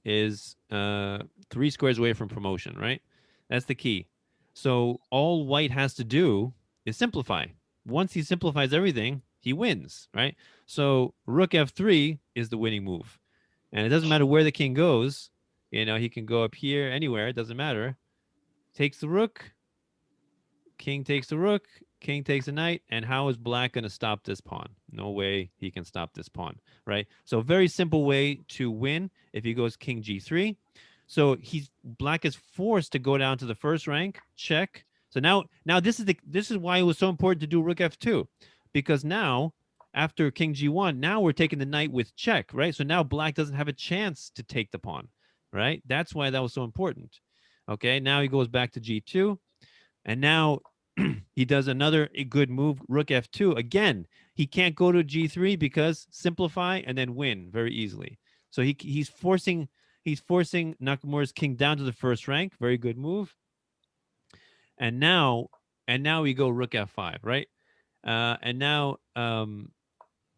is 3 squares away from promotion, right? That's the key. So all white has to do is simplify. Once he simplifies everything, he wins, right? So rook f3 is the winning move. And it doesn't matter where the king goes. He can go up here, anywhere. It doesn't matter. Takes the rook. King takes the rook. king takes a knight, and how is black going to stop this pawn? No way he can stop this pawn, right? So very simple way to win if he goes king g3. So black is forced to go down to the first rank, check. So now this is why it was so important to do rook f2, because now after king g1, now we're taking the knight with check, right? So now black doesn't have a chance to take the pawn, right? That's why that was so important. Okay, now he goes back to g2, and now he does another good move, rook f2. Again, he can't go to g3 because simplify and then win very easily. So he's forcing Nakamura's king down to the first rank. Very good move. And now we go rook f5, right? And now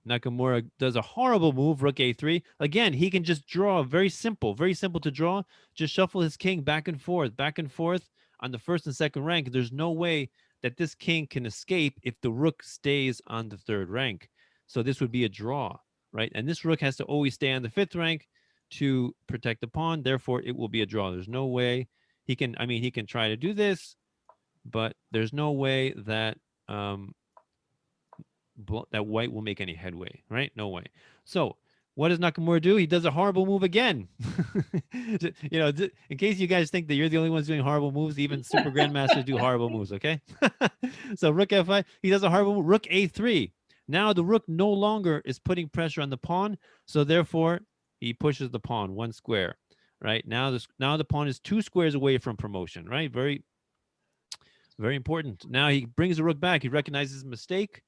Nakamura does a horrible move, rook a3. Again, he can just draw, very simple to draw. Just shuffle his king back and forth on the first and second rank. There's no way that this king can escape if the rook stays on the third rank. So this would be a draw, right? And this rook has to always stay on the fifth rank to protect the pawn. Therefore, it will be a draw. There's no way he can try to do this, but there's no way that that white will make any headway, right? No way. So what does Nakamura do? He does a horrible move again. In case you guys think that you're the only ones doing horrible moves, even super grandmasters do horrible moves, okay? So rook f5, he does a horrible move, rook a3. Now the rook no longer is putting pressure on the pawn, so therefore he pushes the pawn one square, right? Now the pawn is 2 squares away from promotion, right? Very, very important. Now he brings the rook back. He recognizes his mistake.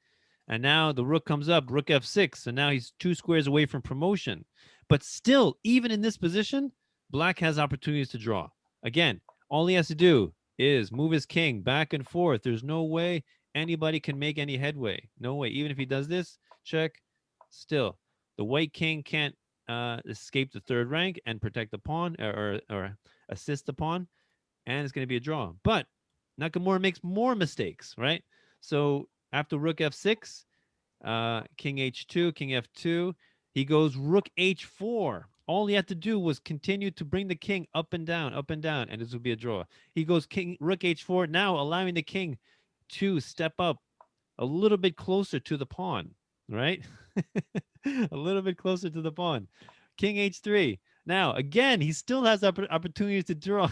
And now the rook comes up, rook f6. And now he's 2 squares away from promotion. But still, even in this position, black has opportunities to draw. Again, all he has to do is move his king back and forth. There's no way anybody can make any headway. No way. Even if he does this, check, still, the white king can't escape the third rank and protect the pawn or assist the pawn. And it's going to be a draw. But Nakamura makes more mistakes, right? So after rook f6, king h2, king f2, he goes rook h4. All he had to do was continue to bring the king up and down, and this would be a draw. He goes rook h4, now allowing the king to step up a little bit closer to the pawn, right? A little bit closer to the pawn. King h3. Now, again, he still has opportunities to draw.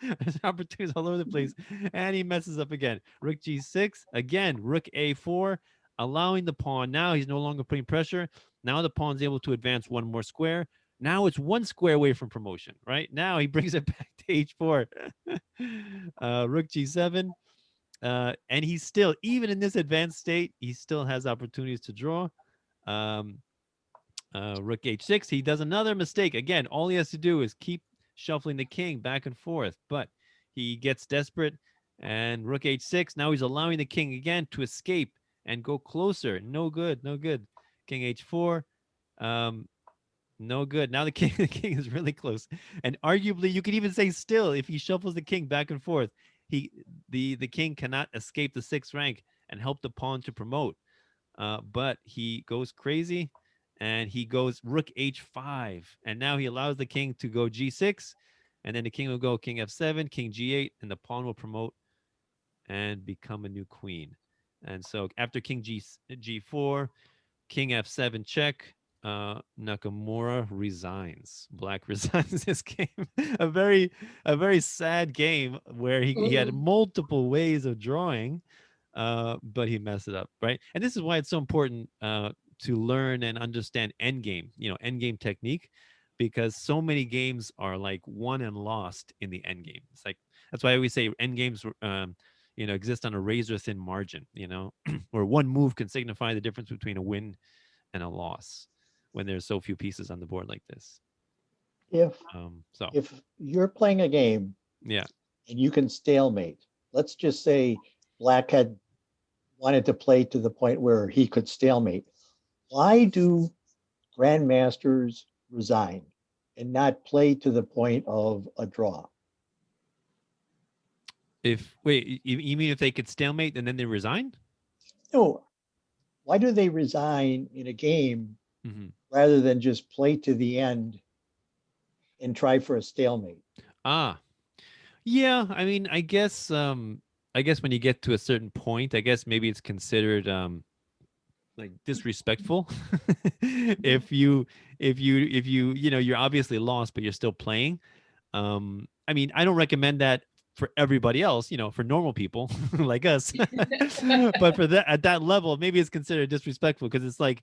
There's opportunities all over the place. And he messes up again. Rook g6. Again, rook a4, allowing the pawn. Now he's no longer putting pressure. Now the pawn's able to advance one more square. Now it's 1 square away from promotion, right? Now he brings it back to h4. Rook g7. And he's still, even in this advanced state, he still has opportunities to draw. Rook h6. He does another mistake. Again, all he has to do is keep shuffling the king back and forth. But he gets desperate. And rook h6. Now he's allowing the king again to escape and go closer. No good. No good. King h4. No good. Now the king is really close. And arguably, you could even say still, if he shuffles the king back and forth, the king cannot escape the 6th rank and help the pawn to promote. But he goes crazy. And he goes rook h5. And now he allows the king to go g6. And then the king will go king f7, king g8, and the pawn will promote and become a new queen. And so after king g4, king f7 check, Nakamura resigns. Black resigns this game. a very sad game where he had multiple ways of drawing, but he messed it up, right? And this is why it's so important to learn and understand endgame, endgame technique, because so many games are like won and lost in the endgame. It's like, that's why I always say endgames, exist on a razor thin margin, where one move can signify the difference between a win and a loss when there's so few pieces on the board like this. If you're playing a game, yeah, and you can stalemate, let's just say black had wanted to play to the point where he could stalemate. Why do grandmasters resign and not play to the point of a draw? You mean if they could stalemate and then they resign? No. Why do they resign in a game rather than just play to the end and try for a stalemate? Yeah. I mean, I guess I guess when you get to a certain point, I guess maybe it's considered like disrespectful if you you're obviously lost but you're still playing. I mean, I don't recommend that for everybody else, for normal people like us. But for that, at that level, maybe it's considered disrespectful, because it's like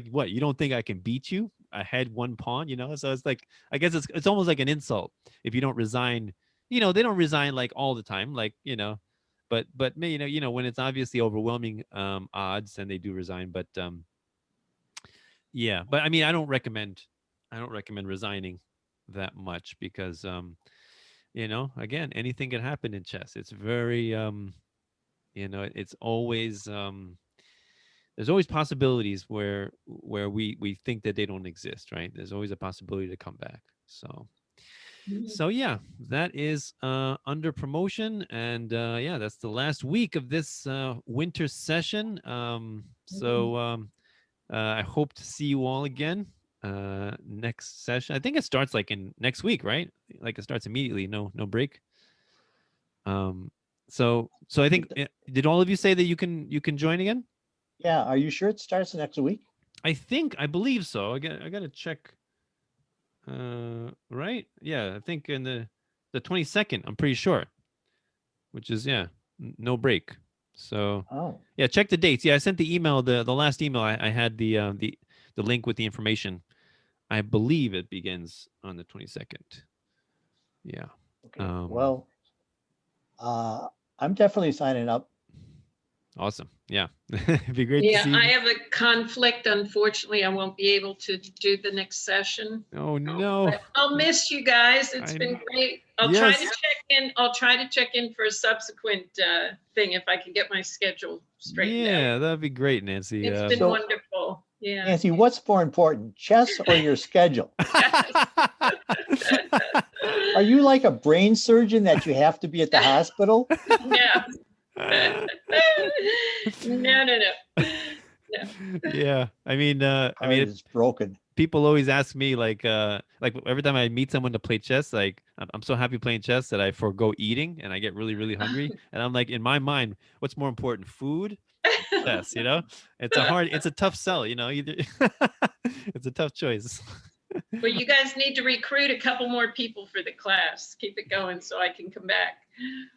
what, you don't think I can beat you ahead one pawn, so it's like, I guess it's almost like an insult if you don't resign. They don't resign like all the time, like, but when it's obviously overwhelming odds, and they do resign. But yeah, but I mean, I don't recommend resigning that much, because again, anything can happen in chess. It's very it's always there's always possibilities where we think that they don't exist, right? There's always a possibility to come back. So yeah, that is under promotion, and yeah, that's the last week of this winter session. I hope to see you all again next session. I think it starts like in next week, right? Like it starts immediately, no break. So I think, did all of you say that you can join again? Yeah, are you sure it starts next week? I believe so. I got to check. Right? Yeah, I think in the 22nd, I'm pretty sure. Which is, yeah, no break. So yeah, check the dates. Yeah, I sent the email, the last email. I had the link with the information. I believe it begins on the 22nd. Yeah. Okay. Well, I'm definitely signing up. Awesome. Yeah. It'd be great to see you. I have a conflict. Unfortunately, I won't be able to do the next session. Oh no. But I'll miss you guys. It's been great. I'll try to check in. I'll try to check in for a subsequent thing if I can get my schedule straightened out. Yeah, that'd be great, Nancy. It's been wonderful. Yeah. Nancy, what's more important, chess or your schedule? Are you like a brain surgeon that you have to be at the hospital? Yeah. No. Yeah, I mean, it's broken. People always ask me, like every time I meet someone to play chess, like I'm so happy playing chess that I forego eating and I get really, really hungry. And I'm like, in my mind, what's more important, food, or chess? It's a tough sell. Either it's a tough choice. Well, you guys need to recruit a couple more people for the class. Keep it going so I can come back.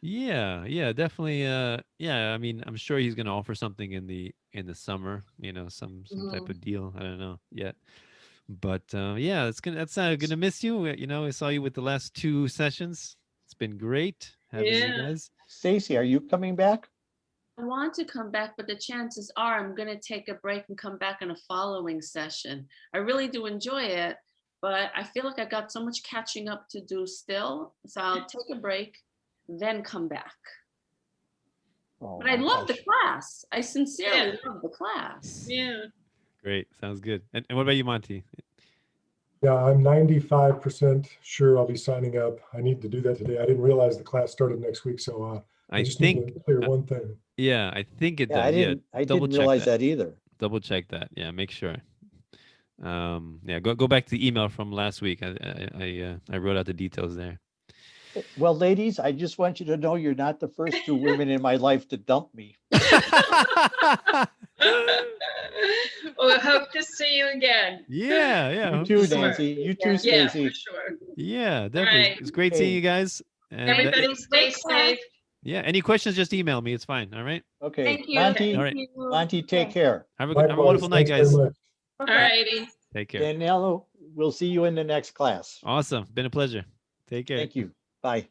Yeah, definitely. Yeah, I mean, I'm sure he's gonna offer something in the summer. Some type of deal. I don't know yet. But yeah, that's gonna miss you. I saw you with the last 2 sessions. It's been great having you guys. Stacy, are you coming back? I want to come back, but the chances are I'm going to take a break and come back in a following session. I really do enjoy it, but I feel like I got so much catching up to do still. So I'll take a break, then come back. But I love the class. I sincerely love the class. Yeah. Great. Sounds good. And what about you, Monty? Yeah, I'm 95% sure I'll be signing up. I need to do that today. I didn't realize the class started next week, so I just need to clear one thing. Yeah, I think it does. I didn't realize that either. Double check that. Yeah, make sure. Yeah, go back to the email from last week. I wrote out the details there. Well, ladies, I just want you to know you're not the first 2 women in my life to dump me. Well, I hope to see you again. Yeah. You too, Nancy. You too, Stacy. Yeah, for sure. Yeah, definitely. Right. It's great seeing you guys. And everybody stay safe. Yeah, any questions, just email me. It's fine. All right. Okay. Thank you. Monty, All right. Monty, take care. Have a wonderful night, guys. All righty. Take care. Daniela, we'll see you in the next class. Awesome. Been a pleasure. Take care. Thank you. Bye.